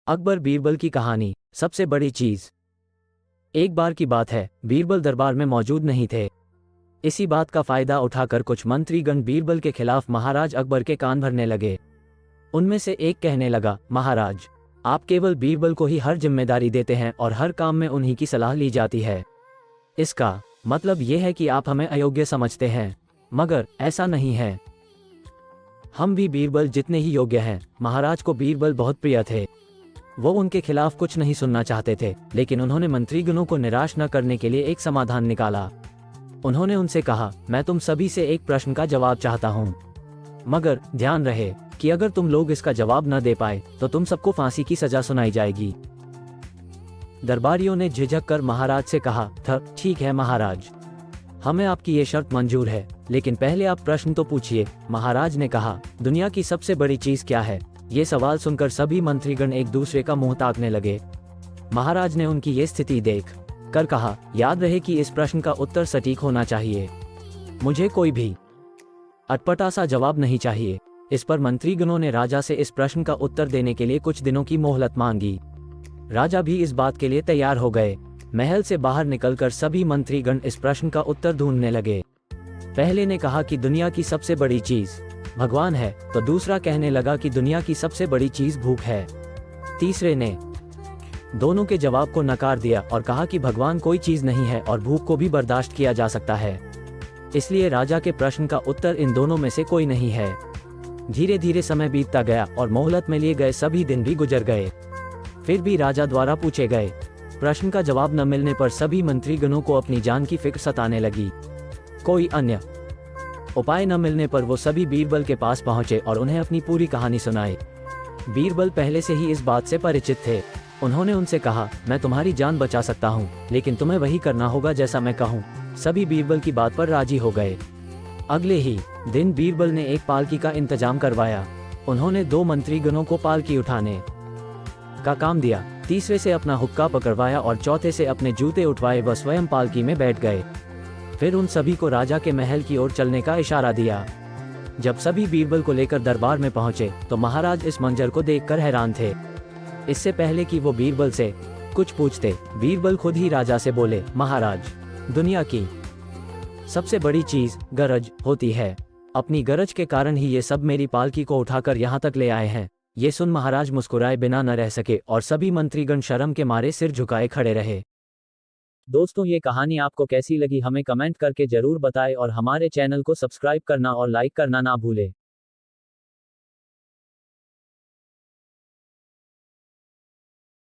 अकबर बीरबल की कहानी। सबसे बड़ी चीज। एक बार की बात है, बीरबल दरबार में मौजूद नहीं थे। इसी बात का फायदा उठाकर कुछ मंत्रीगण बीरबल के खिलाफ महाराज अकबर के कान भरने लगे। उनमें से एक कहने लगा, महाराज, आप केवल बीरबल को ही हर जिम्मेदारी देते हैं और हर काम में उन्हीं की सलाह ली जाती है। इसका मतलब यह है कि आप हमें अयोग्य समझते हैं, मगर ऐसा नहीं है। हम भी बीरबल जितने ही योग्य हैं। महाराज को बीरबल बहुत प्रिय थे। वो उनके खिलाफ कुछ नहीं सुनना चाहते थे, लेकिन उन्होंने मंत्रीगणों को निराश न करने के लिए एक समाधान निकाला। उन्होंने उनसे कहा, मैं तुम सभी से एक प्रश्न का जवाब चाहता हूँ, मगर ध्यान रहे कि अगर तुम लोग इसका जवाब न दे पाए तो तुम सबको फांसी की सजा सुनाई जाएगी। दरबारियों ने झिझक कर महाराज से कहा, ठीक है महाराज, हमें आपकी ये शर्त मंजूर है, लेकिन पहले आप प्रश्न तो पूछिए। महाराज ने कहा, दुनिया की सबसे बड़ी चीज क्या है? ये सवाल सुनकर सभी मंत्रीगण एक दूसरे का मुंह ताकने लगे। महाराज ने उनकी ये स्थिति देख कर कहा, याद रहे कि इस प्रश्न का उत्तर सटीक होना चाहिए। मुझे कोई भी अटपटा सा जवाब नहीं चाहिए। इस पर मंत्रीगणों ने राजा से इस प्रश्न का उत्तर देने के लिए कुछ दिनों की मोहलत मांगी। राजा भी इस बात के लिए तैयार हो गए। महल से बाहर निकलकर सभी मंत्रीगण इस प्रश्न का उत्तर ढूंढने लगे। पहले ने कहा कि दुनिया की सबसे बड़ी चीज भगवान है, तो दूसरा कहने लगा कि दुनिया की सबसे बड़ी चीज भूख है। तीसरे ने दोनों के जवाब को नकार दिया और कहा कि भगवान कोई चीज नहीं है और भूख को भी बर्दाश्त किया जा सकता है। इसलिए राजा के प्रश्न का उत्तर इन दोनों में से कोई नहीं है। धीरे धीरे समय बीतता गया और मोहलत में लिए गए सभी दिन भी गुजर गए। फिर भी राजा द्वारा पूछे गए प्रश्न का जवाब न मिलने पर सभी मंत्रीगणों को अपनी जान की फिक्र सताने लगी। कोई अन्य उपाय न मिलने पर वो सभी बीरबल के पास पहुंचे और उन्हें अपनी पूरी कहानी सुनाई। बीरबल पहले से ही इस बात से परिचित थे। उन्होंने उनसे कहा, मैं तुम्हारी जान बचा सकता हूं, लेकिन तुम्हें वही करना होगा जैसा मैं कहूं। सभी बीरबल की बात पर राजी हो गए। अगले ही दिन बीरबल ने एक पालकी का इंतजाम करवाया। उन्होंने 2 मंत्रीगणों को पालकी उठाने का काम दिया, तीसरे से अपना हुक्का पकड़वाया और चौथे से अपने जूते उठवाए व स्वयं पालकी में बैठ गए। फिर उन सभी को राजा के महल की ओर चलने का इशारा दिया। जब सभी बीरबल को लेकर दरबार में पहुंचे तो महाराज इस मंजर को देखकर हैरान थे। इससे पहले कि वो बीरबल से कुछ पूछते, बीरबल खुद ही राजा से बोले, महाराज, दुनिया की सबसे बड़ी चीज गरज होती है। अपनी गरज के कारण ही ये सब मेरी पालकी को उठाकर यहाँ तक ले आए हैं। ये सुन महाराज मुस्कुराए बिना न रह सके और सभी मंत्रीगण शर्म के मारे सिर झुकाए खड़े रहे। दोस्तों, ये कहानी आपको कैसी लगी हमें कमेंट करके जरूर बताएं और हमारे चैनल को सब्सक्राइब करना और लाइक करना ना भूलें।